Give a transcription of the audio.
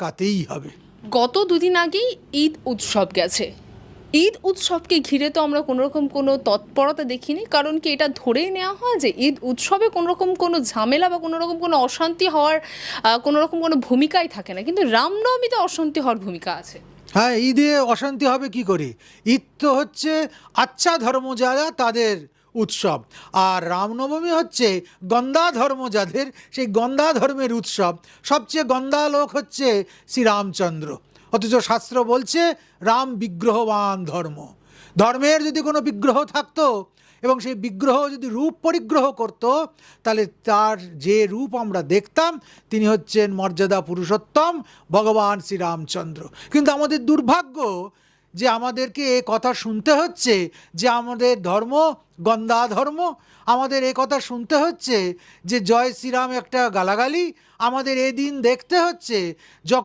কাতেই হবে। গত দুদিন আগেই ঈদ উৎসব গেছে। ঈদ উৎসবকে ঘিরে তো আমরা কোনোরকম কোনো তৎপরতা দেখিনি, কারণ কি এটা ধরেই নেওয়া হয় যে ঈদ উৎসবে কোনোরকম কোনো ঝামেলা বা কোনোরকম কোনো অশান্তি হওয়ার কোনোরকম কোনো ভূমিকাই থাকে না, কিন্তু রামনবমীতে অশান্তি হওয়ার ভূমিকা আছে। হ্যাঁ, ঈদে অশান্তি হবে কি করে? ঈদ তো হচ্ছে আচ্ছা ধর্ম যারা তাদের উৎসব, আর রামনবমী হচ্ছে গন্দা ধর্ম যাদের, সেই গন্দা ধর্মের উৎসব। সবচেয়ে গন্দা লোক হচ্ছে শ্রীরামচন্দ্র, অথচ শাস্ত্র বলছে রাম বিগ্রহবান ধর্ম। ধর্মের যদি কোনো বিগ্রহ থাকতো এবং সেই বিগ্রহ যদি রূপ পরিগ্রহ করত, তাহলে তার যে রূপ আমরা দেখতাম তিনি হচ্ছেন মর্যাদা পুরুষোত্তম ভগবান শ্রীরামচন্দ্র। কিন্তু আমাদের দুর্ভাগ্য যে আমাদেরকে এ কথা শুনতে হচ্ছে যে আমাদের ধর্ম গন্দা ধর্ম, আমাদের এ কথা শুনতে হচ্ছে যে জয় শ্রীরাম একটা গালাগালি, আমাদের এ দিন দেখতে হচ্ছে